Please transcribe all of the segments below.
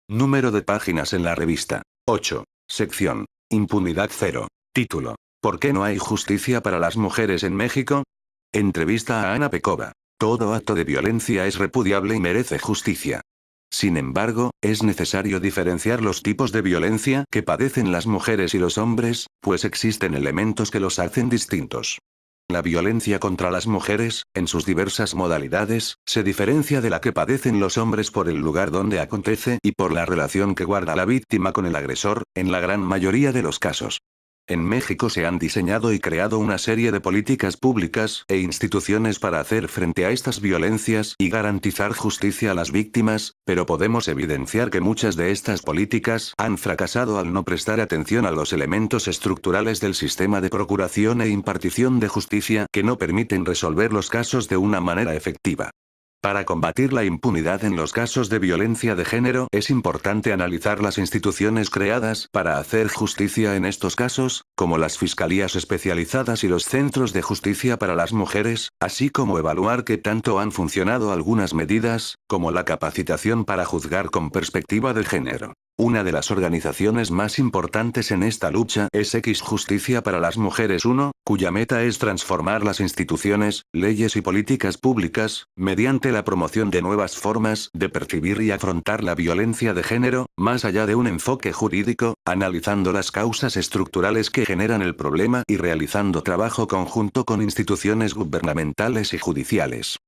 Número de páginas en la revista. 8. Sección. Impunidad cero. Título. ¿Por qué no hay justicia para las mujeres en México? Entrevista a Ana Pekova. Todo acto de violencia es repudiable y merece justicia. Sin embargo, es necesario diferenciar los tipos de violencia que padecen las mujeres y los hombres, pues existen elementos que los hacen distintos. La violencia contra las mujeres, en sus diversas modalidades, se diferencia de la que padecen los hombres por el lugar donde acontece y por la relación que guarda la víctima con el agresor, en la gran mayoría de los casos. En México se han diseñado y creado una serie de políticas públicas e instituciones para hacer frente a estas violencias y garantizar justicia a las víctimas, pero podemos evidenciar que muchas de estas políticas han fracasado al no prestar atención a los elementos estructurales del sistema de procuración e impartición de justicia que no permiten resolver los casos de una manera efectiva. Para combatir la impunidad en los casos de violencia de género, es importante analizar las instituciones creadas para hacer justicia en estos casos, como las fiscalías especializadas y los centros de justicia para las mujeres, así como evaluar qué tanto han funcionado algunas medidas, como la capacitación para juzgar con perspectiva de género. Una de las organizaciones más importantes en esta lucha es X Justicia para las Mujeres 1, cuya meta es transformar las instituciones, leyes y políticas públicas, mediante la promoción de nuevas formas de percibir y afrontar la violencia de género, más allá de un enfoque jurídico, analizando las causas estructurales que generan el problema y realizando trabajo conjunto con instituciones gubernamentales y judiciales.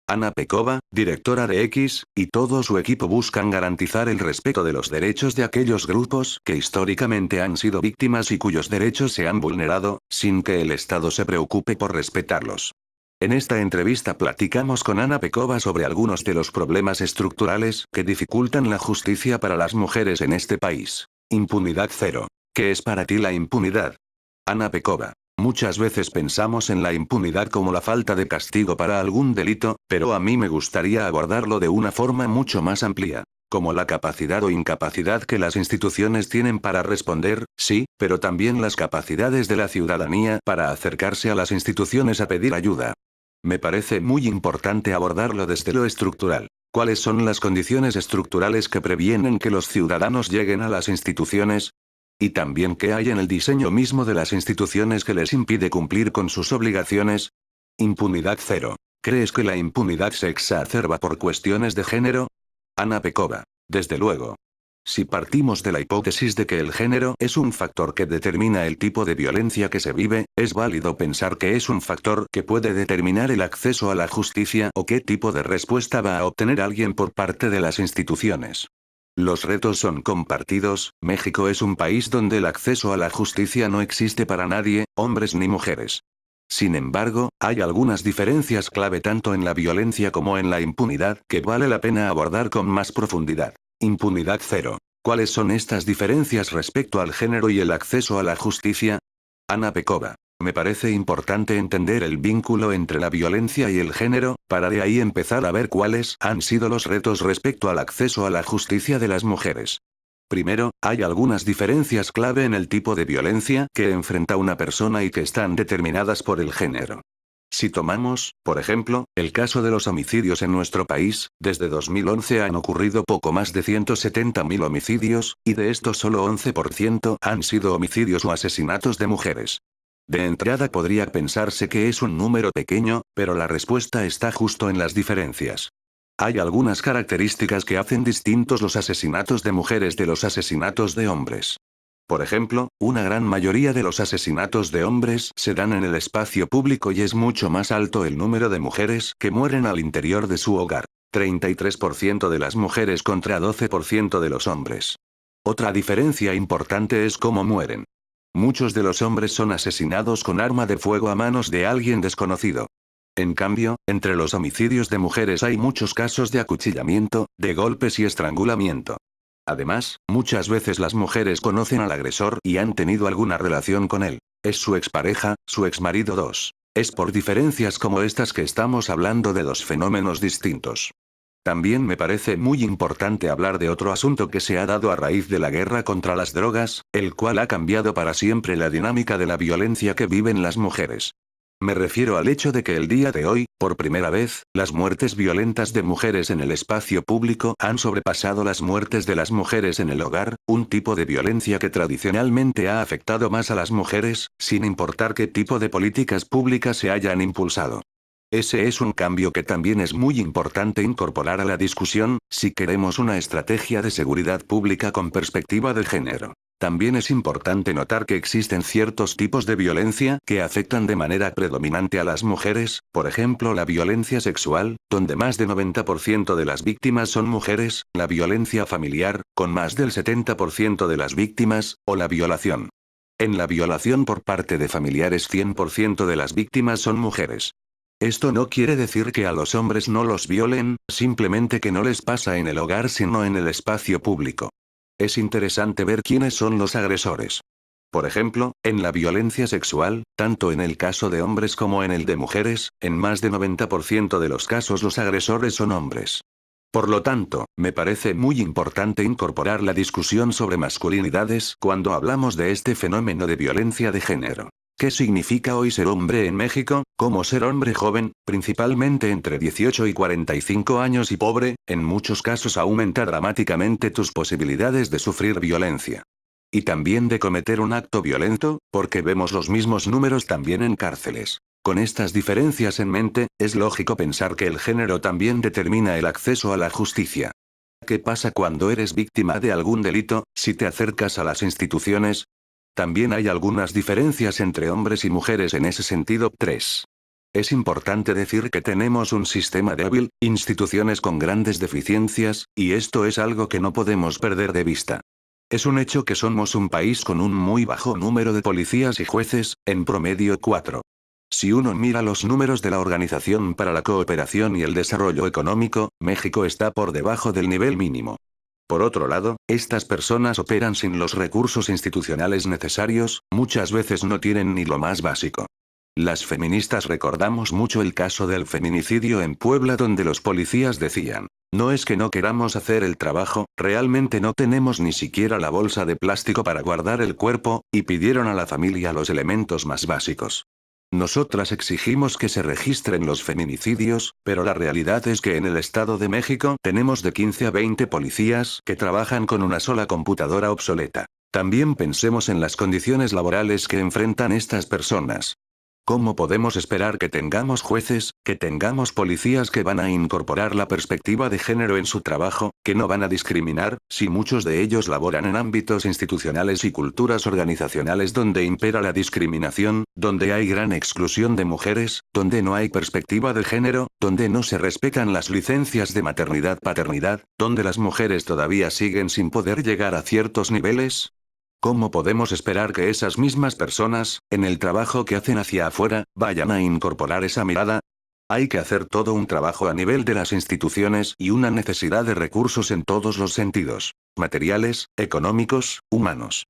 Ana Pekova, directora de X, y todo su equipo buscan garantizar el respeto de los derechos de aquellos grupos que históricamente han sido víctimas y cuyos derechos se han vulnerado, sin que el Estado se preocupe por respetarlos. En esta entrevista platicamos con Ana Pekova sobre algunos de los problemas estructurales que dificultan la justicia para las mujeres en este país. Impunidad cero. ¿Qué es para ti la impunidad? Ana Pekova. Muchas veces pensamos en la impunidad como la falta de castigo para algún delito, pero a mí me gustaría abordarlo de una forma mucho más amplia. Como la capacidad o incapacidad que las instituciones tienen para responder, sí, pero también las capacidades de la ciudadanía para acercarse a las instituciones a pedir ayuda. Me parece muy importante abordarlo desde lo estructural. ¿Cuáles son las condiciones estructurales que previenen que los ciudadanos lleguen a las instituciones? Y también qué hay en el diseño mismo de las instituciones que les impide cumplir con sus obligaciones. Impunidad cero. ¿Crees que la impunidad se exacerba por cuestiones de género? Ana Pekova. Desde luego. Si partimos de la hipótesis de que el género es un factor que determina el tipo de violencia que se vive, es válido pensar que es un factor que puede determinar el acceso a la justicia o qué tipo de respuesta va a obtener alguien por parte de las instituciones. Los retos son compartidos. México es un país donde el acceso a la justicia no existe para nadie, hombres ni mujeres. Sin embargo, hay algunas diferencias clave tanto en la violencia como en la impunidad que vale la pena abordar con más profundidad. Impunidad cero. ¿Cuáles son estas diferencias respecto al género y el acceso a la justicia? Ana Pekova. Me parece importante entender el vínculo entre la violencia y el género, para de ahí empezar a ver cuáles han sido los retos respecto al acceso a la justicia de las mujeres. Primero, hay algunas diferencias clave en el tipo de violencia que enfrenta una persona y que están determinadas por el género. Si tomamos, por ejemplo, el caso de los homicidios en nuestro país, desde 2011 han ocurrido poco más de 170.000 homicidios, y de estos solo 11% han sido homicidios o asesinatos de mujeres. De entrada podría pensarse que es un número pequeño, pero la respuesta está justo en las diferencias. Hay algunas características que hacen distintos los asesinatos de mujeres de los asesinatos de hombres. Por ejemplo, una gran mayoría de los asesinatos de hombres se dan en el espacio público y es mucho más alto el número de mujeres que mueren al interior de su hogar. 33% de las mujeres contra 12% de los hombres. Otra diferencia importante es cómo mueren. Muchos de los hombres son asesinados con arma de fuego a manos de alguien desconocido. En cambio, entre los homicidios de mujeres hay muchos casos de acuchillamiento, de golpes y estrangulamiento. Además, muchas veces las mujeres conocen al agresor y han tenido alguna relación con él. Es su expareja, su exmarido 2. Es por diferencias como estas que estamos hablando de dos fenómenos distintos. También me parece muy importante hablar de otro asunto que se ha dado a raíz de la guerra contra las drogas, el cual ha cambiado para siempre la dinámica de la violencia que viven las mujeres. Me refiero al hecho de que el día de hoy, por primera vez, las muertes violentas de mujeres en el espacio público han sobrepasado las muertes de las mujeres en el hogar, un tipo de violencia que tradicionalmente ha afectado más a las mujeres, sin importar qué tipo de políticas públicas se hayan impulsado. Ese es un cambio que también es muy importante incorporar a la discusión, si queremos una estrategia de seguridad pública con perspectiva de género. También es importante notar que existen ciertos tipos de violencia que afectan de manera predominante a las mujeres, por ejemplo la violencia sexual, donde más del 90% de las víctimas son mujeres, la violencia familiar, con más del 70% de las víctimas, o la violación. En la violación por parte de familiares 100% de las víctimas son mujeres. Esto no quiere decir que a los hombres no los violen, simplemente que no les pasa en el hogar sino en el espacio público. Es interesante ver quiénes son los agresores. Por ejemplo, en la violencia sexual, tanto en el caso de hombres como en el de mujeres, en más de 90% de los casos los agresores son hombres. Por lo tanto, me parece muy importante incorporar la discusión sobre masculinidades cuando hablamos de este fenómeno de violencia de género. ¿Qué significa hoy ser hombre en México? ¿Cómo ser hombre joven, principalmente entre 18 y 45 años y pobre? En muchos casos aumenta dramáticamente tus posibilidades de sufrir violencia. Y también de cometer un acto violento, porque vemos los mismos números también en cárceles. Con estas diferencias en mente, es lógico pensar que el género también determina el acceso a la justicia. ¿Qué pasa cuando eres víctima de algún delito, si te acercas a las instituciones? También hay algunas diferencias entre hombres y mujeres en ese sentido. 3. Es importante decir que tenemos un sistema débil, instituciones con grandes deficiencias, y esto es algo que no podemos perder de vista. Es un hecho que somos un país con un muy bajo número de policías y jueces, en promedio 4. Si uno mira los números de la Organización para la Cooperación y el Desarrollo Económico, México está por debajo del nivel mínimo. Por otro lado, estas personas operan sin los recursos institucionales necesarios, muchas veces no tienen ni lo más básico. Las feministas recordamos mucho el caso del feminicidio en Puebla donde los policías decían, no es que no queramos hacer el trabajo, realmente no tenemos ni siquiera la bolsa de plástico para guardar el cuerpo, y pidieron a la familia los elementos más básicos. Nosotras exigimos que se registren los feminicidios, pero la realidad es que en el Estado de México tenemos de 15 a 20 policías que trabajan con una sola computadora obsoleta. También pensemos en las condiciones laborales que enfrentan estas personas. ¿Cómo podemos esperar que tengamos jueces, que tengamos policías que van a incorporar la perspectiva de género en su trabajo, que no van a discriminar, si muchos de ellos laboran en ámbitos institucionales y culturas organizacionales donde impera la discriminación, donde hay gran exclusión de mujeres, donde no hay perspectiva de género, donde no se respetan las licencias de maternidad-paternidad, donde las mujeres todavía siguen sin poder llegar a ciertos niveles? ¿Cómo podemos esperar que esas mismas personas, en el trabajo que hacen hacia afuera, vayan a incorporar esa mirada? Hay que hacer todo un trabajo a nivel de las instituciones y una necesidad de recursos en todos los sentidos, materiales, económicos, humanos.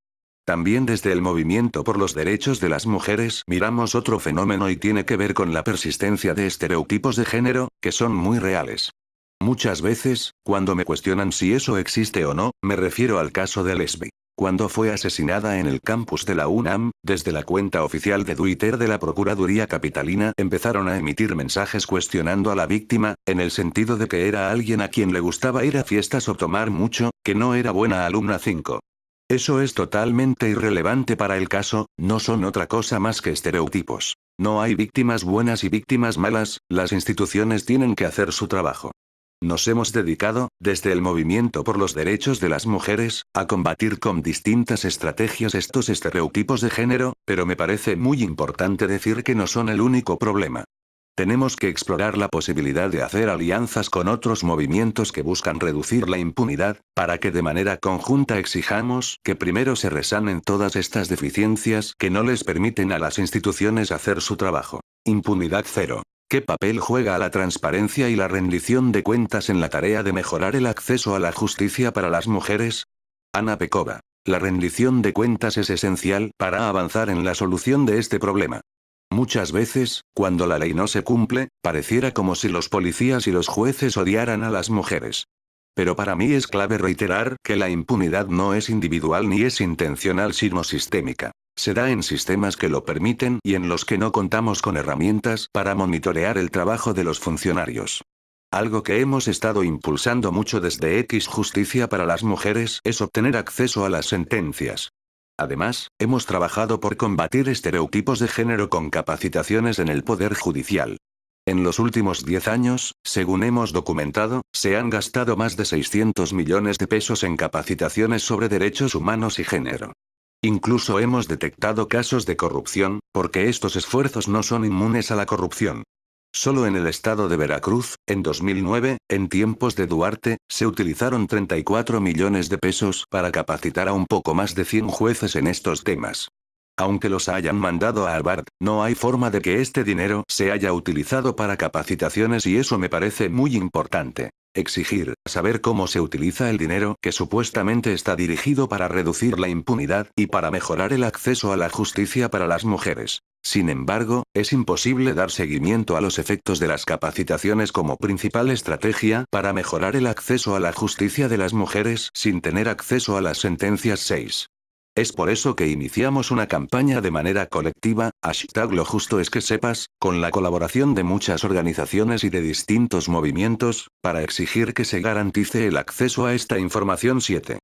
También desde el movimiento por los derechos de las mujeres miramos otro fenómeno y tiene que ver con la persistencia de estereotipos de género, que son muy reales. Muchas veces, cuando me cuestionan si eso existe o no, me refiero al caso de Lesbi. Cuando fue asesinada en el campus de la UNAM, desde la cuenta oficial de Twitter de la Procuraduría Capitalina empezaron a emitir mensajes cuestionando a la víctima, en el sentido de que era alguien a quien le gustaba ir a fiestas o tomar mucho, que no era buena alumna 5. Eso es totalmente irrelevante para el caso, no son otra cosa más que estereotipos. No hay víctimas buenas y víctimas malas, las instituciones tienen que hacer su trabajo. Nos hemos dedicado, desde el movimiento por los derechos de las mujeres, a combatir con distintas estrategias estos estereotipos de género, pero me parece muy importante decir que no son el único problema. Tenemos que explorar la posibilidad de hacer alianzas con otros movimientos que buscan reducir la impunidad, para que de manera conjunta exijamos que primero se resanen todas estas deficiencias que no les permiten a las instituciones hacer su trabajo. Impunidad cero. ¿Qué papel juega la transparencia y la rendición de cuentas en la tarea de mejorar el acceso a la justicia para las mujeres? Ana Pekova. La rendición de cuentas es esencial para avanzar en la solución de este problema. Muchas veces, cuando la ley no se cumple, pareciera como si los policías y los jueces odiaran a las mujeres. Pero para mí es clave reiterar que la impunidad no es individual ni es intencional sino sistémica. Se da en sistemas que lo permiten y en los que no contamos con herramientas para monitorear el trabajo de los funcionarios. Algo que hemos estado impulsando mucho desde X Justicia para las Mujeres es obtener acceso a las sentencias. Además, hemos trabajado por combatir estereotipos de género con capacitaciones en el Poder Judicial. En los últimos 10 años, según hemos documentado, se han gastado más de 600 millones de pesos en capacitaciones sobre derechos humanos y género. Incluso hemos detectado casos de corrupción, porque estos esfuerzos no son inmunes a la corrupción. Solo en el estado de Veracruz, en 2009, en tiempos de Duarte, se utilizaron 34 millones de pesos para capacitar a un poco más de 100 jueces en estos temas. Aunque los hayan mandado a Harvard, no hay forma de que este dinero se haya utilizado para capacitaciones y eso me parece muy importante. Exigir, saber cómo se utiliza el dinero que supuestamente está dirigido para reducir la impunidad y para mejorar el acceso a la justicia para las mujeres. Sin embargo, es imposible dar seguimiento a los efectos de las capacitaciones como principal estrategia para mejorar el acceso a la justicia de las mujeres sin tener acceso a las sentencias 6. Es por eso que iniciamos una campaña de manera colectiva, #lo justo es que sepas, con la colaboración de muchas organizaciones y de distintos movimientos, para exigir que se garantice el acceso a esta información 7.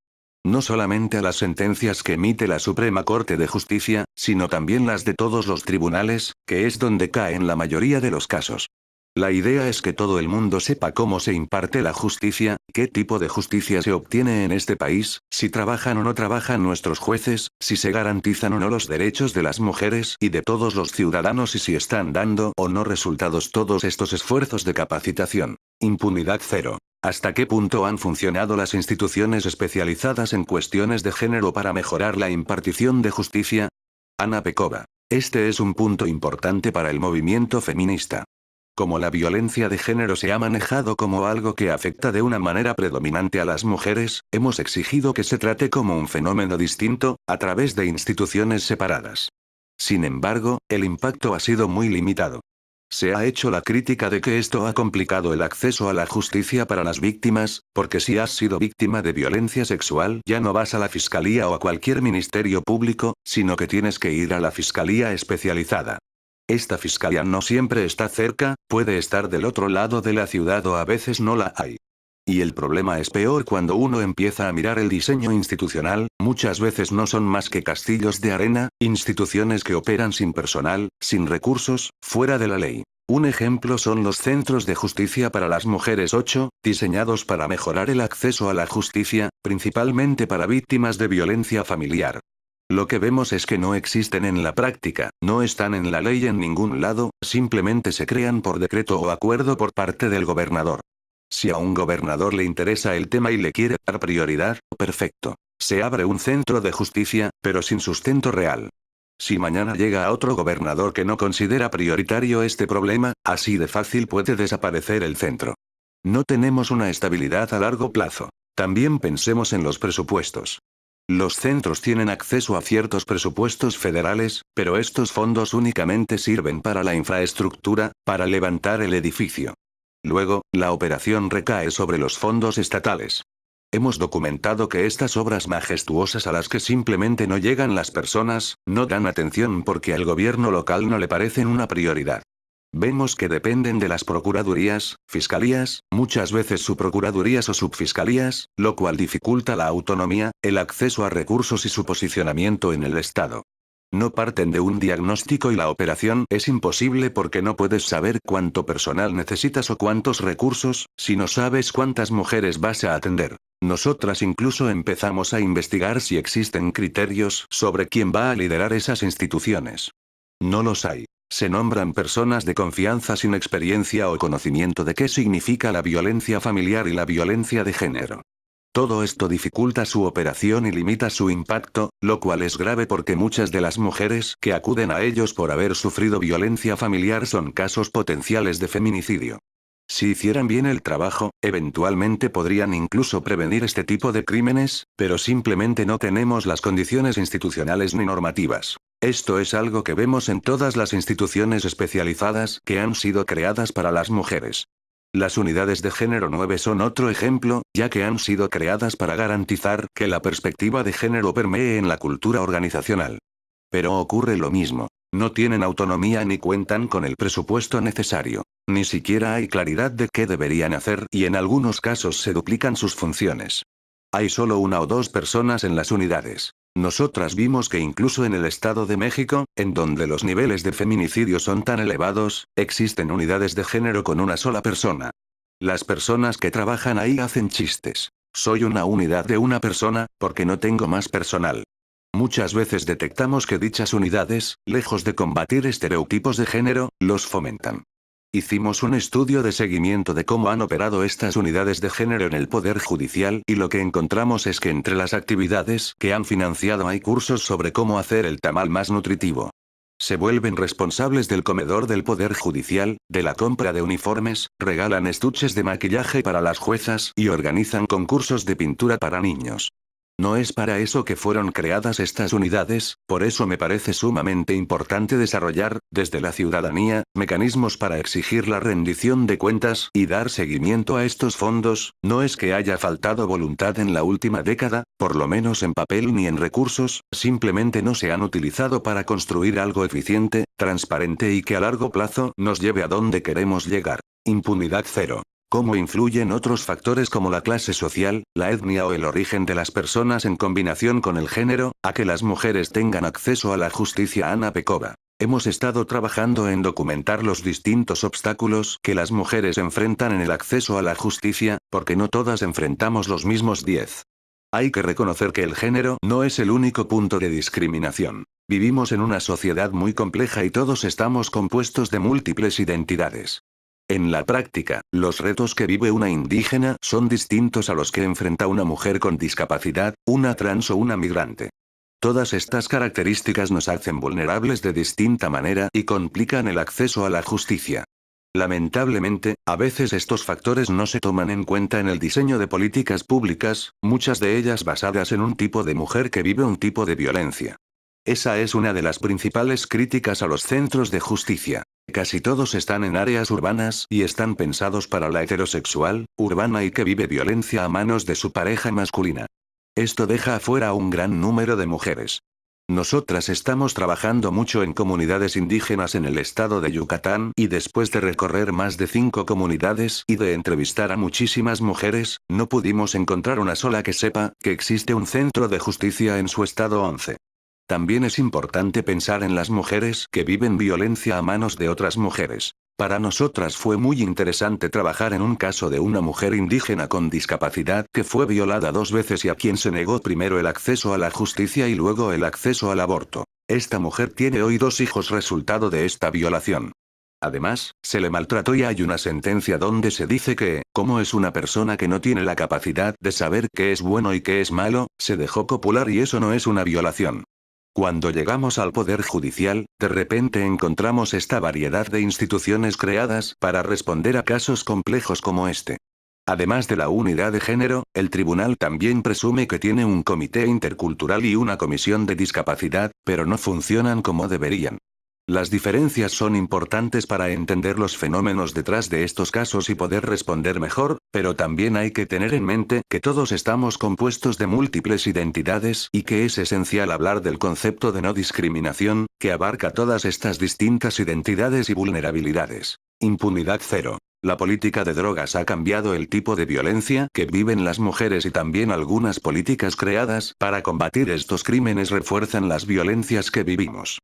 No solamente a las sentencias que emite la Suprema Corte de Justicia, sino también las de todos los tribunales, que es donde caen la mayoría de los casos. La idea es que todo el mundo sepa cómo se imparte la justicia, qué tipo de justicia se obtiene en este país, si trabajan o no trabajan nuestros jueces, si se garantizan o no los derechos de las mujeres y de todos los ciudadanos y si están dando o no resultados todos estos esfuerzos de capacitación. Impunidad cero. ¿Hasta qué punto han funcionado las instituciones especializadas en cuestiones de género para mejorar la impartición de justicia? Ana Pekova. Este es un punto importante para el movimiento feminista. Como la violencia de género se ha manejado como algo que afecta de una manera predominante a las mujeres, hemos exigido que se trate como un fenómeno distinto, a través de instituciones separadas. Sin embargo, el impacto ha sido muy limitado. Se ha hecho la crítica de que esto ha complicado el acceso a la justicia para las víctimas, porque si has sido víctima de violencia sexual ya no vas a la fiscalía o a cualquier ministerio público, sino que tienes que ir a la fiscalía especializada. Esta fiscalía no siempre está cerca, puede estar del otro lado de la ciudad o a veces no la hay. Y el problema es peor cuando uno empieza a mirar el diseño institucional, muchas veces no son más que castillos de arena, instituciones que operan sin personal, sin recursos, fuera de la ley. Un ejemplo son los centros de justicia para las mujeres 8, diseñados para mejorar el acceso a la justicia, principalmente para víctimas de violencia familiar. Lo que vemos es que no existen en la práctica, no están en la ley en ningún lado, simplemente se crean por decreto o acuerdo por parte del gobernador. Si a un gobernador le interesa el tema y le quiere dar prioridad, perfecto. Se abre un centro de justicia, pero sin sustento real. Si mañana llega otro gobernador que no considera prioritario este problema, así de fácil puede desaparecer el centro. No tenemos una estabilidad a largo plazo. También pensemos en los presupuestos. Los centros tienen acceso a ciertos presupuestos federales, pero estos fondos únicamente sirven para la infraestructura, para levantar el edificio. Luego, la operación recae sobre los fondos estatales. Hemos documentado que estas obras majestuosas a las que simplemente no llegan las personas, no dan atención porque al gobierno local no le parecen una prioridad. Vemos que dependen de las procuradurías, fiscalías, muchas veces subprocuradurías o subfiscalías, lo cual dificulta la autonomía, el acceso a recursos y su posicionamiento en el Estado. No parten de un diagnóstico y la operación es imposible porque no puedes saber cuánto personal necesitas o cuántos recursos, si no sabes cuántas mujeres vas a atender. Nosotras incluso empezamos a investigar si existen criterios sobre quién va a liderar esas instituciones. No los hay. Se nombran personas de confianza sin experiencia o conocimiento de qué significa la violencia familiar y la violencia de género. Todo esto dificulta su operación y limita su impacto, lo cual es grave porque muchas de las mujeres que acuden a ellos por haber sufrido violencia familiar son casos potenciales de feminicidio. Si hicieran bien el trabajo, eventualmente podrían incluso prevenir este tipo de crímenes, pero simplemente no tenemos las condiciones institucionales ni normativas. Esto es algo que vemos en todas las instituciones especializadas que han sido creadas para las mujeres. Las unidades de género 9 son otro ejemplo, ya que han sido creadas para garantizar que la perspectiva de género permee en la cultura organizacional. Pero ocurre lo mismo. No tienen autonomía ni cuentan con el presupuesto necesario. Ni siquiera hay claridad de qué deberían hacer y en algunos casos se duplican sus funciones. Hay solo una o dos personas en las unidades. Nosotras vimos que incluso en el Estado de México, en donde los niveles de feminicidio son tan elevados, existen unidades de género con una sola persona. Las personas que trabajan ahí hacen chistes. Soy una unidad de una persona, porque no tengo más personal. Muchas veces detectamos que dichas unidades, lejos de combatir estereotipos de género, los fomentan. Hicimos un estudio de seguimiento de cómo han operado estas unidades de género en el Poder Judicial y lo que encontramos es que entre las actividades que han financiado hay cursos sobre cómo hacer el tamal más nutritivo. Se vuelven responsables del comedor del Poder Judicial, de la compra de uniformes, regalan estuches de maquillaje para las juezas y organizan concursos de pintura para niños. No es para eso que fueron creadas estas unidades, por eso me parece sumamente importante desarrollar, desde la ciudadanía, mecanismos para exigir la rendición de cuentas y dar seguimiento a estos fondos. No es que haya faltado voluntad en la última década, por lo menos en papel ni en recursos, simplemente no se han utilizado para construir algo eficiente, transparente y que a largo plazo nos lleve a donde queremos llegar. Impunidad cero. ¿Cómo influyen otros factores como la clase social, la etnia o el origen de las personas en combinación con el género, a que las mujeres tengan acceso a la justicia? Ana Pekova. Hemos estado trabajando en documentar los distintos obstáculos que las mujeres enfrentan en el acceso a la justicia, porque no todas enfrentamos los mismos 10. Hay que reconocer que el género no es el único punto de discriminación. Vivimos en una sociedad muy compleja y todos estamos compuestos de múltiples identidades. En la práctica, los retos que vive una indígena son distintos a los que enfrenta una mujer con discapacidad, una trans o una migrante. Todas estas características nos hacen vulnerables de distinta manera y complican el acceso a la justicia. Lamentablemente, a veces estos factores no se toman en cuenta en el diseño de políticas públicas, muchas de ellas basadas en un tipo de mujer que vive un tipo de violencia. Esa es una de las principales críticas a los centros de justicia. Casi todos están en áreas urbanas y están pensados para la heterosexual, urbana y que vive violencia a manos de su pareja masculina. Esto deja afuera a un gran número de mujeres. Nosotras estamos trabajando mucho en comunidades indígenas en el estado de Yucatán y después de recorrer más de 5 comunidades y de entrevistar a muchísimas mujeres, no pudimos encontrar una sola que sepa que existe un centro de justicia en su estado 11. También es importante pensar en las mujeres que viven violencia a manos de otras mujeres. Para nosotras fue muy interesante trabajar en un caso de una mujer indígena con discapacidad que fue violada 2 veces y a quien se negó primero el acceso a la justicia y luego el acceso al aborto. Esta mujer tiene hoy 2 hijos resultado de esta violación. Además, se le maltrató y hay una sentencia donde se dice que, como es una persona que no tiene la capacidad de saber qué es bueno y qué es malo, se dejó copular y eso no es una violación. Cuando llegamos al Poder Judicial, de repente encontramos esta variedad de instituciones creadas para responder a casos complejos como este. Además de la unidad de género, el tribunal también presume que tiene un comité intercultural y una comisión de discapacidad, pero no funcionan como deberían. Las diferencias son importantes para entender los fenómenos detrás de estos casos y poder responder mejor, pero también hay que tener en mente que todos estamos compuestos de múltiples identidades y que es esencial hablar del concepto de no discriminación, que abarca todas estas distintas identidades y vulnerabilidades. Impunidad cero. La política de drogas ha cambiado el tipo de violencia que viven las mujeres y también algunas políticas creadas para combatir estos crímenes refuerzan las violencias que vivimos.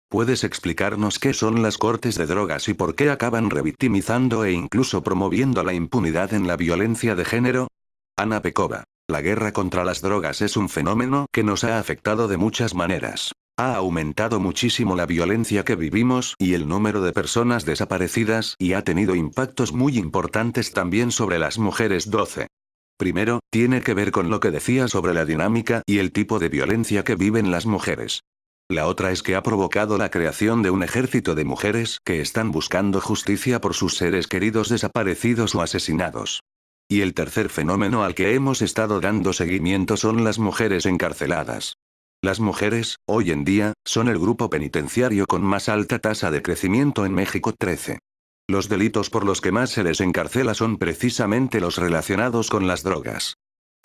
¿Puedes explicarnos qué son las cortes de drogas y por qué acaban revictimizando e incluso promoviendo la impunidad en la violencia de género? Ana Pekova. La guerra contra las drogas es un fenómeno que nos ha afectado de muchas maneras. Ha aumentado muchísimo la violencia que vivimos y el número de personas desaparecidas y ha tenido impactos muy importantes también sobre las mujeres. 12. Primero, tiene que ver con lo que decía sobre la dinámica y el tipo de violencia que viven las mujeres. La otra es que ha provocado la creación de un ejército de mujeres que están buscando justicia por sus seres queridos desaparecidos o asesinados. Y el tercer fenómeno al que hemos estado dando seguimiento son las mujeres encarceladas. Las mujeres, hoy en día, son el grupo penitenciario con más alta tasa de crecimiento en México. 13. Los delitos por los que más se les encarcela son precisamente los relacionados con las drogas.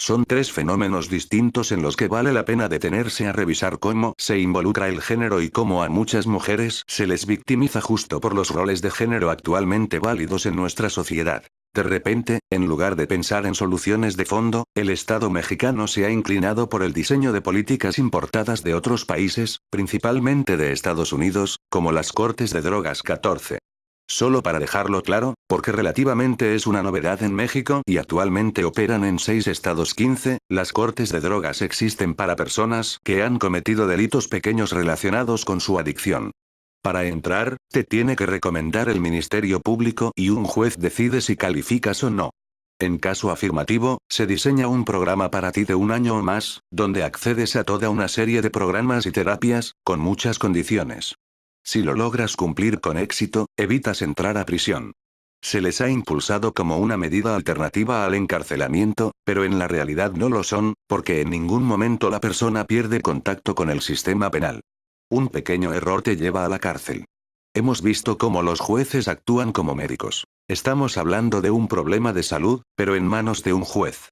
Son tres fenómenos distintos en los que vale la pena detenerse a revisar cómo se involucra el género y cómo a muchas mujeres se les victimiza justo por los roles de género actualmente válidos en nuestra sociedad. De repente, en lugar de pensar en soluciones de fondo, el Estado mexicano se ha inclinado por el diseño de políticas importadas de otros países, principalmente de Estados Unidos, como las cortes de drogas 14. Solo para dejarlo claro, porque relativamente es una novedad en México y actualmente operan en 6 estados 15, las cortes de drogas existen para personas que han cometido delitos pequeños relacionados con su adicción. Para entrar, te tiene que recomendar el Ministerio Público y un juez decide si calificas o no. En caso afirmativo, se diseña un programa para ti de 1 año o más, donde accedes a toda una serie de programas y terapias, con muchas condiciones. Si lo logras cumplir con éxito, evitas entrar a prisión. Se les ha impulsado como una medida alternativa al encarcelamiento, pero en la realidad no lo son, porque en ningún momento la persona pierde contacto con el sistema penal. Un pequeño error te lleva a la cárcel. Hemos visto cómo los jueces actúan como médicos. Estamos hablando de un problema de salud, pero en manos de un juez.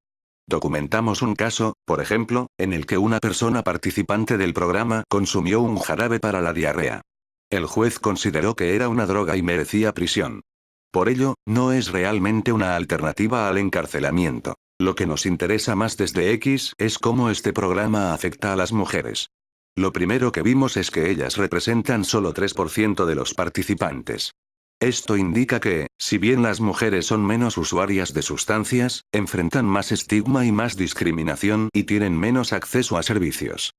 Documentamos un caso, por ejemplo, en el que una persona participante del programa consumió un jarabe para la diarrea. El juez consideró que era una droga y merecía prisión. Por ello, no es realmente una alternativa al encarcelamiento. Lo que nos interesa más desde X es cómo este programa afecta a las mujeres. Lo primero que vimos es que ellas representan solo 3% de los participantes. Esto indica que, si bien las mujeres son menos usuarias de sustancias, enfrentan más estigma y más discriminación y tienen menos acceso a servicios.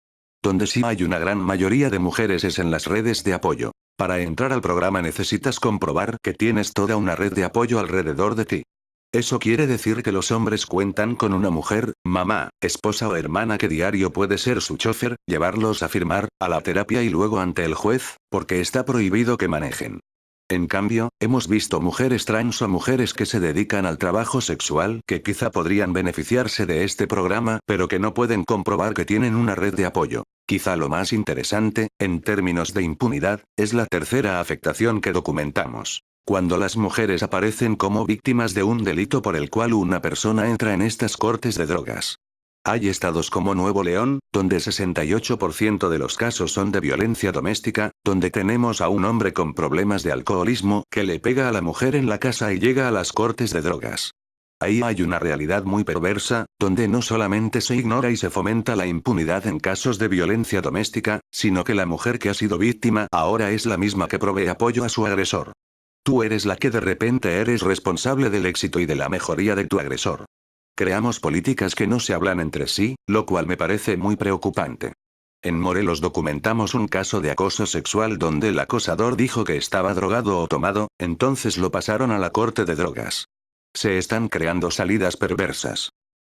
Donde sí hay una gran mayoría de mujeres es en las redes de apoyo. Para entrar al programa necesitas comprobar que tienes toda una red de apoyo alrededor de ti. Eso quiere decir que los hombres cuentan con una mujer, mamá, esposa o hermana que diario puede ser su chofer, llevarlos a firmar, a la terapia y luego ante el juez, porque está prohibido que manejen. En cambio, hemos visto mujeres trans o mujeres que se dedican al trabajo sexual que quizá podrían beneficiarse de este programa, pero que no pueden comprobar que tienen una red de apoyo. Quizá lo más interesante, en términos de impunidad, es la tercera afectación que documentamos. Cuando las mujeres aparecen como víctimas de un delito por el cual una persona entra en estas cortes de drogas. Hay estados como Nuevo León, donde 68% de los casos son de violencia doméstica, donde tenemos a un hombre con problemas de alcoholismo que le pega a la mujer en la casa y llega a las cortes de drogas. Ahí hay una realidad muy perversa, donde no solamente se ignora y se fomenta la impunidad en casos de violencia doméstica, sino que la mujer que ha sido víctima ahora es la misma que provee apoyo a su agresor. Tú eres la que de repente eres responsable del éxito y de la mejoría de tu agresor. Creamos políticas que no se hablan entre sí, lo cual me parece muy preocupante. En Morelos documentamos un caso de acoso sexual donde el acosador dijo que estaba drogado o tomado, entonces lo pasaron a la corte de drogas. Se están creando salidas perversas.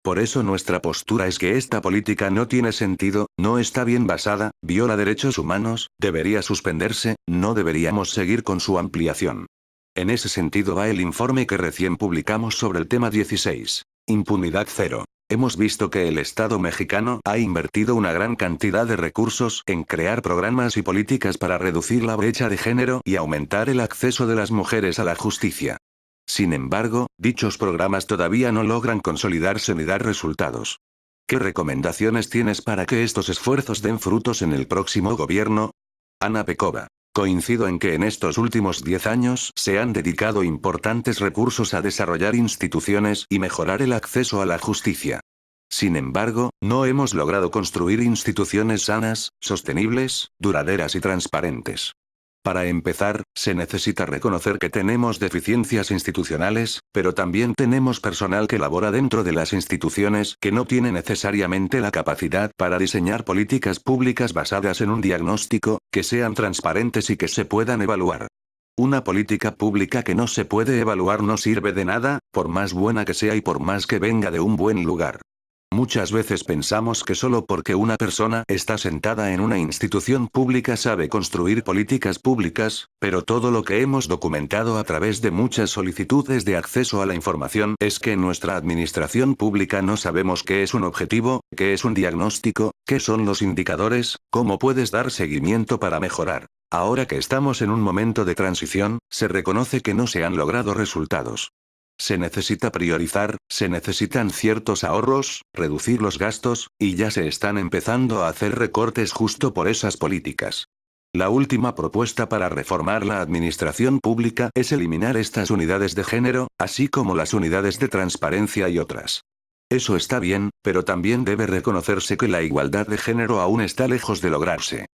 Por eso nuestra postura es que esta política no tiene sentido, no está bien basada, viola derechos humanos, debería suspenderse, no deberíamos seguir con su ampliación. En ese sentido va el informe que recién publicamos sobre el tema 16. Impunidad cero. Hemos visto que el Estado mexicano ha invertido una gran cantidad de recursos en crear programas y políticas para reducir la brecha de género y aumentar el acceso de las mujeres a la justicia. Sin embargo, dichos programas todavía no logran consolidarse ni dar resultados. ¿Qué recomendaciones tienes para que estos esfuerzos den frutos en el próximo gobierno? Ana Pekova. Coincido en que en estos últimos 10 años se han dedicado importantes recursos a desarrollar instituciones y mejorar el acceso a la justicia. Sin embargo, no hemos logrado construir instituciones sanas, sostenibles, duraderas y transparentes. Para empezar, se necesita reconocer que tenemos deficiencias institucionales, pero también tenemos personal que labora dentro de las instituciones que no tiene necesariamente la capacidad para diseñar políticas públicas basadas en un diagnóstico, que sean transparentes y que se puedan evaluar. Una política pública que no se puede evaluar no sirve de nada, por más buena que sea y por más que venga de un buen lugar. Muchas veces pensamos que solo porque una persona está sentada en una institución pública sabe construir políticas públicas, pero todo lo que hemos documentado a través de muchas solicitudes de acceso a la información es que en nuestra administración pública no sabemos qué es un objetivo, qué es un diagnóstico, qué son los indicadores, cómo puedes dar seguimiento para mejorar. Ahora que estamos en un momento de transición, se reconoce que no se han logrado resultados. Se necesita priorizar, se necesitan ciertos ahorros, reducir los gastos, y ya se están empezando a hacer recortes justo por esas políticas. La última propuesta para reformar la administración pública es eliminar estas unidades de género, así como las unidades de transparencia y otras. Eso está bien, pero también debe reconocerse que la igualdad de género aún está lejos de lograrse.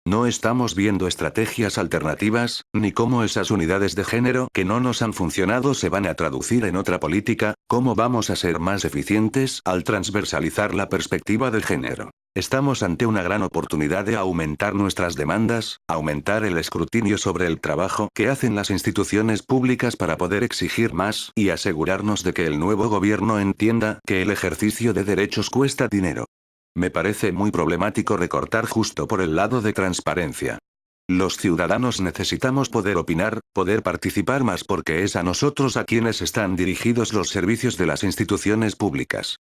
No estamos viendo estrategias alternativas, ni cómo esas unidades de género que no nos han funcionado se van a traducir en otra política, cómo vamos a ser más eficientes al transversalizar la perspectiva de género. Estamos ante una gran oportunidad de aumentar nuestras demandas, aumentar el escrutinio sobre el trabajo que hacen las instituciones públicas para poder exigir más y asegurarnos de que el nuevo gobierno entienda que el ejercicio de derechos cuesta dinero. Me parece muy problemático recortar justo por el lado de transparencia. Los ciudadanos necesitamos poder opinar, poder participar más porque es a nosotros a quienes están dirigidos los servicios de las instituciones públicas.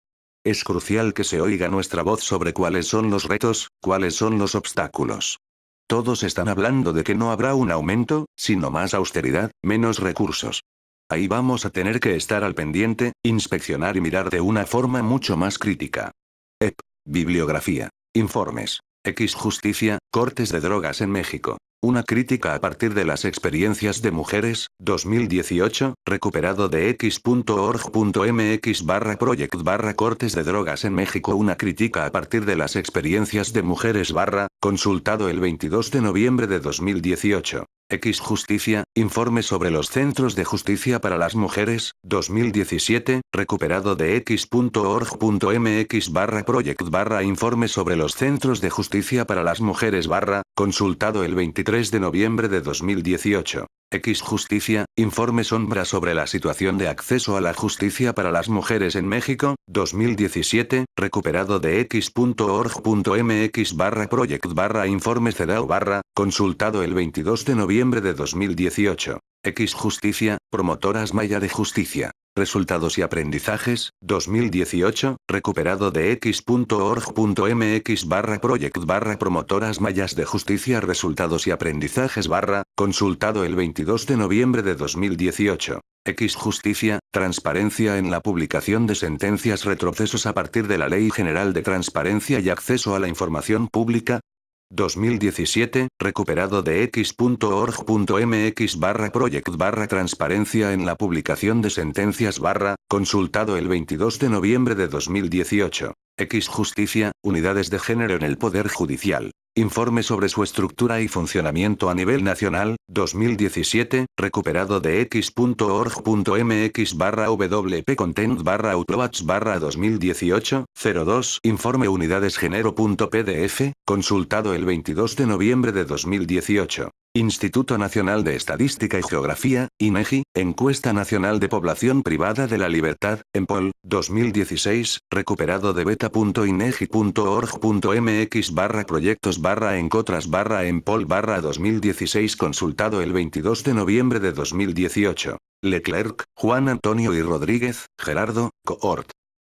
Es crucial que se oiga nuestra voz sobre cuáles son los retos, cuáles son los obstáculos. Todos están hablando de que no habrá un aumento, sino más austeridad, menos recursos. Ahí vamos a tener que estar al pendiente, inspeccionar y mirar de una forma mucho más crítica. Bibliografía. Informes. Justicia, cortes de drogas en México. Una crítica a partir de las experiencias de mujeres, 2018, recuperado de x.org.mx/project/cortes de drogas en México. Una crítica a partir de las experiencias de mujeres consultado el 22 de noviembre de 2018. Justicia, informe sobre los centros de justicia para las mujeres, 2017, recuperado de x.org.mx/project/informe sobre los centros de justicia para las mujeres consultado el 23 de noviembre de 2018. Justicia, informe sombra sobre la situación de acceso a la justicia para las mujeres en México, 2017, recuperado de x.org.mx/project/informe CEDAW consultado el 22 de noviembre de 2018. Justicia, promotoras Maya de Justicia. Resultados y aprendizajes, 2018, recuperado de x.org.mx/project/promotoras mayas de justicia. Resultados y aprendizajes consultado el 22 de noviembre de 2018. Justicia, transparencia en la publicación de sentencias. Retrocesos a partir de la Ley General de Transparencia y Acceso a la Información Pública, 2017, recuperado de x.org.mx/project/transparencia en la publicación de sentencias consultado el 22 de noviembre de 2018. Justicia, unidades de género en el Poder Judicial. Informe sobre su estructura y funcionamiento a nivel nacional, 2017, recuperado de x.org.mx/wp-content/uploads/2018, 02, informe unidades género.pdf, consultado el 22 de noviembre de 2018. Instituto Nacional de Estadística y Geografía, INEGI, Encuesta Nacional de Población Privada de la Libertad, EMPOL, 2016, recuperado de beta.inegi.org.mx/proyectos/encotras/empol/2016 consultado el 22 de noviembre de 2018. Leclerc, Juan Antonio y Rodríguez, Gerardo, Cohort.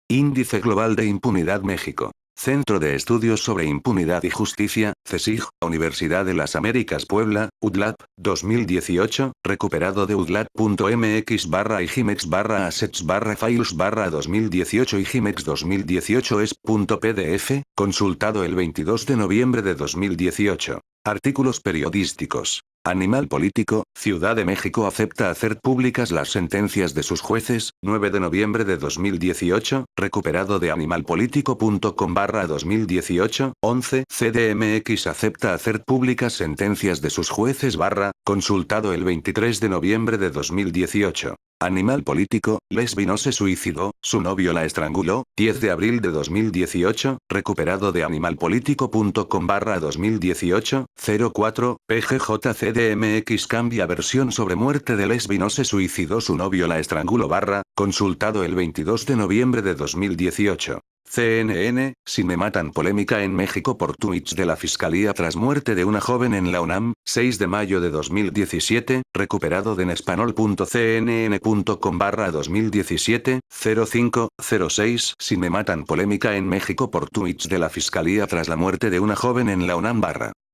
Índice Global de Impunidad México. Centro de Estudios sobre Impunidad y Justicia, CSIJ, Universidad de las Américas Puebla, UDLAP, 2018, recuperado de udlap.mx/igimex/assets/files/2018 igimex 2018 es.pdf, consultado el 22 de noviembre de 2018. Artículos periodísticos. Animal Político, Ciudad de México acepta hacer públicas las sentencias de sus jueces, 9 de noviembre de 2018, recuperado de animalpolitico.com/2018, 11, CDMX acepta hacer públicas sentencias de sus jueces consultado el 23 de noviembre de 2018. Animal Político, Lesbi se suicidó, su novio la estranguló, 10 de abril de 2018, recuperado de animalpolitico.com/2018, 04, PGJ-CDMX cambia versión sobre muerte de Lesbi se suicidó, su novio la estranguló consultado el 22 de noviembre de 2018. CNN, si me matan polémica en México por tweets de la Fiscalía tras muerte de una joven en la UNAM, 6 de mayo de 2017, recuperado de enespanol.cnn.com/2017, 05, 06 si me matan polémica en México por tweets de la Fiscalía tras la muerte de una joven en la UNAM.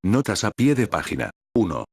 Notas a pie de página. 1.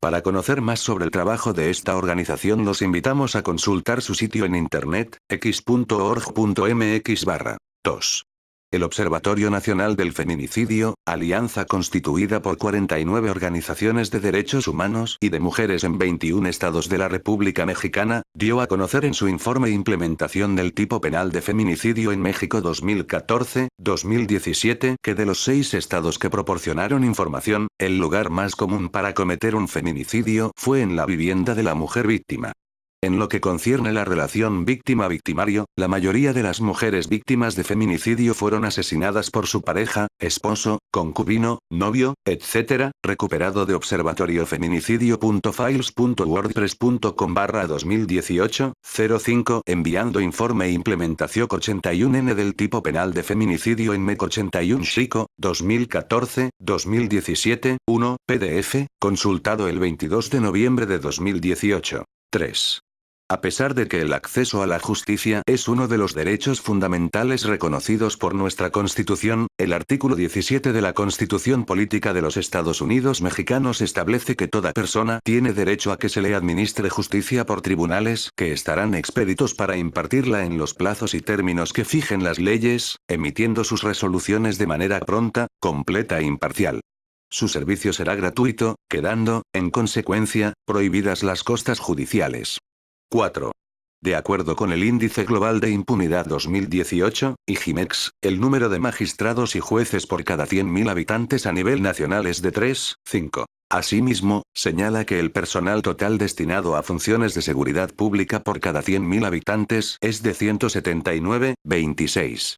Para conocer más sobre el trabajo de esta organización los invitamos a consultar su sitio en internet, x.org.mx/2. El Observatorio Nacional del Feminicidio, alianza constituida por 49 organizaciones de derechos humanos y de mujeres en 21 estados de la República Mexicana, dio a conocer en su informe Implementación del Tipo Penal de Feminicidio en México 2014-2017 que de los 6 estados que proporcionaron información, el lugar más común para cometer un feminicidio fue en la vivienda de la mujer víctima. En lo que concierne la relación víctima-victimario, la mayoría de las mujeres víctimas de feminicidio fueron asesinadas por su pareja, esposo, concubino, novio, etc., recuperado de observatoriofeminicidio.files.wordpress.com/2018-05 enviando informe implementación 81N del tipo penal de feminicidio en MEC 81 Chico, 2014-2017, 1, PDF, consultado el 22 de noviembre de 2018. 3. A pesar de que el acceso a la justicia es uno de los derechos fundamentales reconocidos por nuestra Constitución, el artículo 17 de la Constitución Política de los Estados Unidos Mexicanos establece que toda persona tiene derecho a que se le administre justicia por tribunales que estarán expeditos para impartirla en los plazos y términos que fijen las leyes, emitiendo sus resoluciones de manera pronta, completa e imparcial. Su servicio será gratuito, quedando, en consecuencia, prohibidas las costas judiciales. 4. De acuerdo con el Índice Global de Impunidad 2018, IGIMEX, el número de magistrados y jueces por cada 100.000 habitantes a nivel nacional es de 3,5. Asimismo, señala que el personal total destinado a funciones de seguridad pública por cada 100.000 habitantes es de 179,26.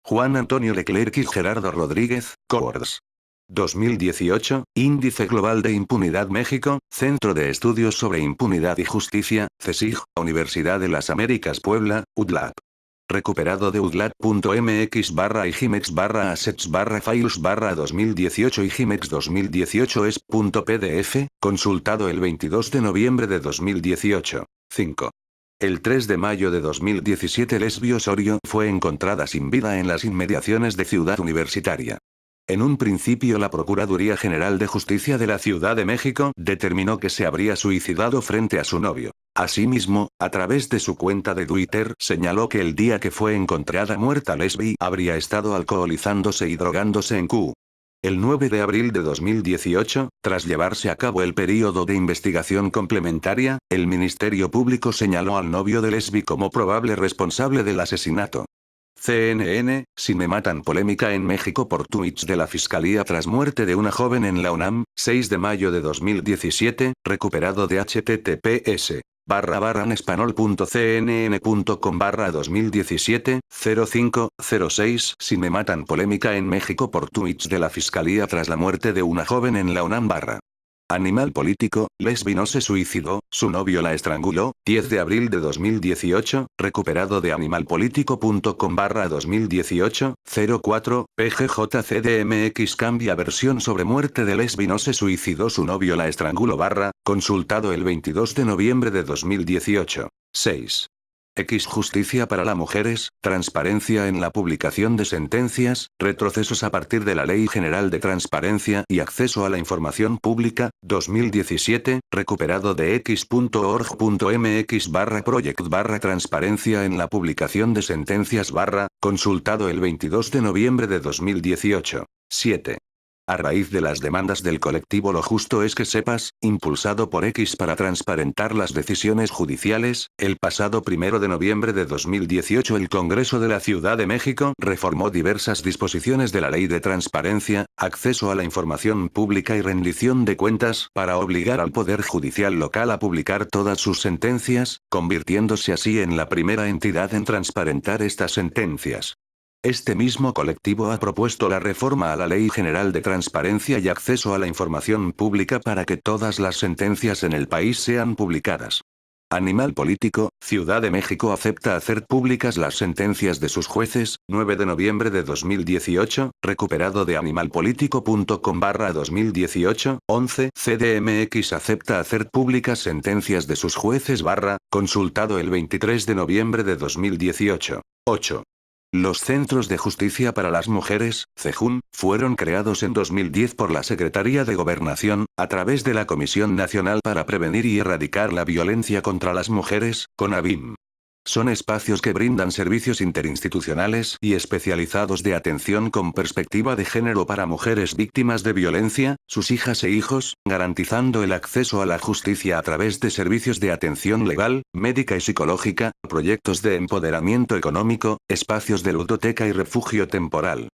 Juan Antonio Leclerc y Gerardo Rodríguez, Coors. 2018, Índice Global de Impunidad México, Centro de Estudios sobre Impunidad y Justicia, CESIG, Universidad de las Américas Puebla, UDLAP. Recuperado de udlab.mx/igimex/assets/files/2018 IGIMEX 2018 es.pdf, consultado el 22 de noviembre de 2018. 5. El 3 de mayo de 2017 Lesbi Osorio fue encontrada sin vida en las inmediaciones de Ciudad Universitaria. En un principio la Procuraduría General de Justicia de la Ciudad de México determinó que se habría suicidado frente a su novio. Asimismo, a través de su cuenta de Twitter señaló que el día que fue encontrada muerta Lesbi habría estado alcoholizándose y drogándose en Q. El 9 de abril de 2018, tras llevarse a cabo el período de investigación complementaria, el Ministerio Público señaló al novio de Lesbi como probable responsable del asesinato. CNN, si me matan polémica en México por tweets de la Fiscalía tras muerte de una joven en la UNAM, 6 de mayo de 2017, recuperado de https://español.cnn.com/2017-05-06 si me matan polémica en México por tweets de la Fiscalía tras la muerte de una joven en la UNAM. Animal político, Lesbi no se suicidó, su novio la estranguló, 10 de abril de 2018, recuperado de animalpolitico.com/2018-04, PGJCDMX cambia versión sobre muerte de Lesbi no se suicidó su novio la estranguló consultado el 22 de noviembre de 2018. 6. Justicia para las mujeres, transparencia en la publicación de sentencias, retrocesos a partir de la Ley General de Transparencia y Acceso a la Información Pública, 2017, recuperado de x.org.mx/project/transparencia en la publicación de sentencias consultado el 22 de noviembre de 2018. 7. A raíz de las demandas del colectivo Lo Justo es que Sepas, impulsado por X para transparentar las decisiones judiciales, el pasado 1 de noviembre de 2018 el Congreso de la Ciudad de México reformó diversas disposiciones de la Ley de Transparencia, Acceso a la Información Pública y Rendición de Cuentas para obligar al Poder Judicial local a publicar todas sus sentencias, convirtiéndose así en la primera entidad en transparentar estas sentencias. Este mismo colectivo ha propuesto la reforma a la Ley General de Transparencia y Acceso a la Información Pública para que todas las sentencias en el país sean publicadas. Animal político, Ciudad de México acepta hacer públicas las sentencias de sus jueces, 9 de noviembre de 2018, recuperado de animalpolitico.com/2018, 11 CDMX acepta hacer públicas sentencias de sus jueces consultado el 23 de noviembre de 2018. 8. Los Centros de Justicia para las Mujeres, CEJUM, fueron creados en 2010 por la Secretaría de Gobernación, a través de la Comisión Nacional para Prevenir y Erradicar la Violencia contra las Mujeres, CONAVIM. Son espacios que brindan servicios interinstitucionales y especializados de atención con perspectiva de género para mujeres víctimas de violencia, sus hijas e hijos, garantizando el acceso a la justicia a través de servicios de atención legal, médica y psicológica, proyectos de empoderamiento económico, espacios de ludoteca y refugio temporal.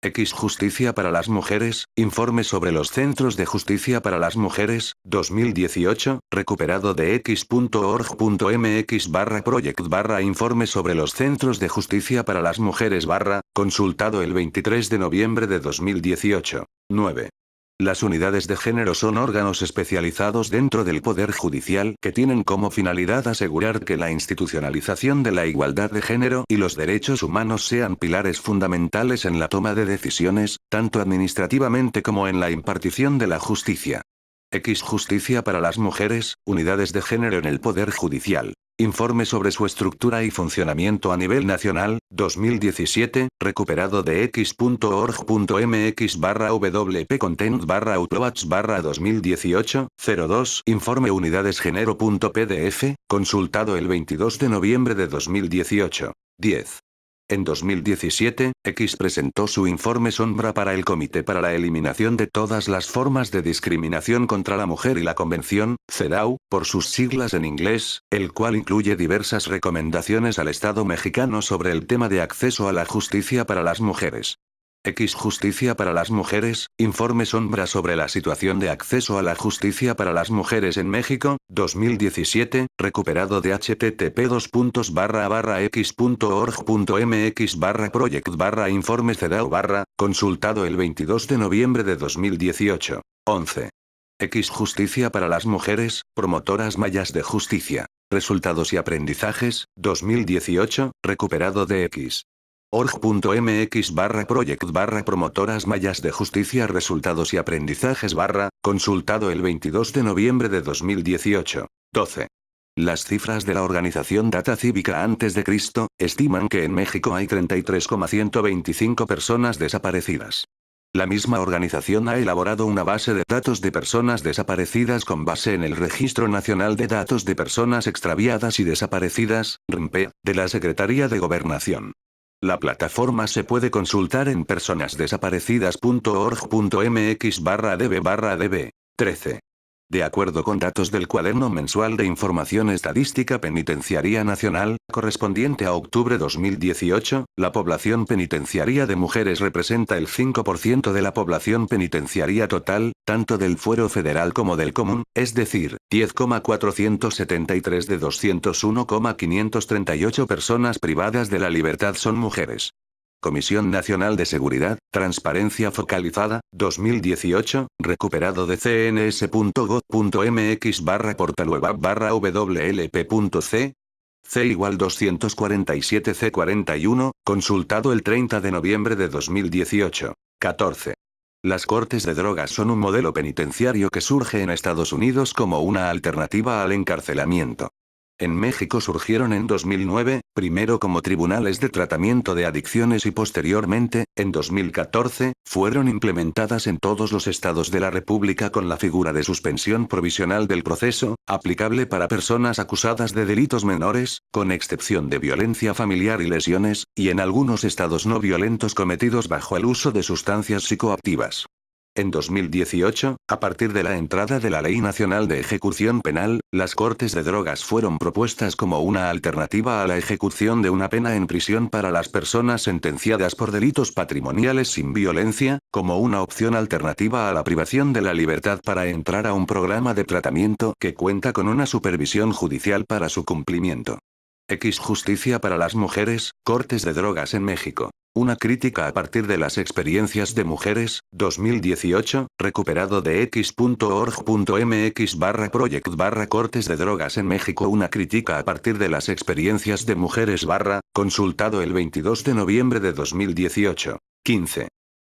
X Justicia para las Mujeres, informe sobre los Centros de Justicia para las Mujeres, 2018, recuperado de x.org.mx/project/informe sobre los Centros de Justicia para las Mujeres consultado el 23 de noviembre de 2018. 9. Las unidades de género son órganos especializados dentro del Poder Judicial que tienen como finalidad asegurar que la institucionalización de la igualdad de género y los derechos humanos sean pilares fundamentales en la toma de decisiones, tanto administrativamente como en la impartición de la justicia. X Justicia para las Mujeres, unidades de género en el Poder Judicial. Informe sobre su estructura y funcionamiento a nivel nacional, 2017, recuperado de x.org.mx/wp-content/uploads/2018, 02, informe unidadesgenero.pdf, consultado el 22 de noviembre de 2018. 10. En 2017, X presentó su informe Sombra para el Comité para la Eliminación de todas las formas de discriminación contra la mujer y la Convención, CEDAW, por sus siglas en inglés, el cual incluye diversas recomendaciones al Estado mexicano sobre el tema de acceso a la justicia para las mujeres. X Justicia para las Mujeres, informe Sombra sobre la situación de acceso a la justicia para las mujeres en México, 2017, recuperado de http://x.org.mx/project/informe CEDAW consultado el 22 de noviembre de 2018. 11. X Justicia para las Mujeres, promotoras mayas de justicia. Resultados y aprendizajes, 2018, recuperado de x. org.mx/project/promotoras mayas de justicia resultados y aprendizajes consultado el 22 de noviembre de 2018. 12. Las cifras de la organización Data Cívica antes de Cristo, estiman que en México hay 33,125 personas desaparecidas. La misma organización ha elaborado una base de datos de personas desaparecidas con base en el Registro Nacional de Datos de Personas Extraviadas y Desaparecidas, RNPE, de la Secretaría de Gobernación. La plataforma se puede consultar en personasdesaparecidas.org.mx/db/db. 13. De acuerdo con datos del Cuaderno Mensual de Información Estadística Penitenciaria Nacional, correspondiente a octubre 2018, la población penitenciaria de mujeres representa el 5% de la población penitenciaria total, tanto del fuero federal como del común, es decir, 10,473 de 201,538 personas privadas de la libertad son mujeres. Comisión Nacional de Seguridad, Transparencia Focalizada, 2018, recuperado de cns.gov.mx/portalweb/wlp.c. C=247C41, consultado el 30 de noviembre de 2018. 14. Las cortes de drogas son un modelo penitenciario que surge en Estados Unidos como una alternativa al encarcelamiento. En México surgieron en 2009, primero como tribunales de tratamiento de adicciones y posteriormente, en 2014, fueron implementadas en todos los estados de la República con la figura de suspensión provisional del proceso, aplicable para personas acusadas de delitos menores, con excepción de violencia familiar y lesiones, y en algunos estados no violentos cometidos bajo el uso de sustancias psicoactivas. En 2018, a partir de la entrada de la Ley Nacional de Ejecución Penal, las cortes de drogas fueron propuestas como una alternativa a la ejecución de una pena en prisión para las personas sentenciadas por delitos patrimoniales sin violencia, como una opción alternativa a la privación de la libertad para entrar a un programa de tratamiento que cuenta con una supervisión judicial para su cumplimiento. X Justicia para las Mujeres, cortes de drogas en México. Una crítica a partir de las experiencias de mujeres, 2018, recuperado de x.org.mx/project/cortes de drogas en México. Una crítica a partir de las experiencias de mujeres consultado el 22 de noviembre de 2018. 15.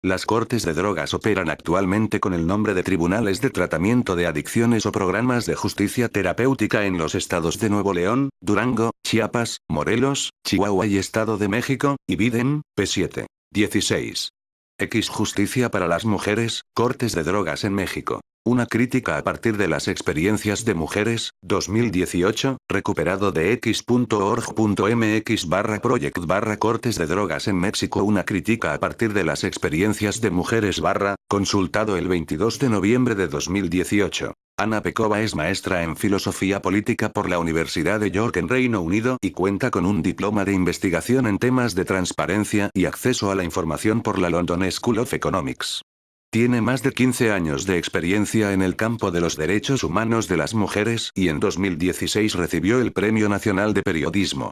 Las cortes de drogas operan actualmente con el nombre de Tribunales de Tratamiento de Adicciones o Programas de Justicia Terapéutica en los estados de Nuevo León, Durango, Chiapas, Morelos, Chihuahua y Estado de México, y Biden, P7. 16. X Justicia para las mujeres, cortes de drogas en México. Una crítica a partir de las experiencias de mujeres, 2018, recuperado de x.org.mx/project/cortes de drogas en México. Una crítica a partir de las experiencias de mujeres consultado el 22 de noviembre de 2018. Ana Pekova es maestra en filosofía política por la Universidad de York en Reino Unido y cuenta con un diploma de investigación en temas de transparencia y acceso a la información por la London School of Economics. Tiene más de 15 años de experiencia en el campo de los derechos humanos de las mujeres y en 2016 recibió el Premio Nacional de Periodismo.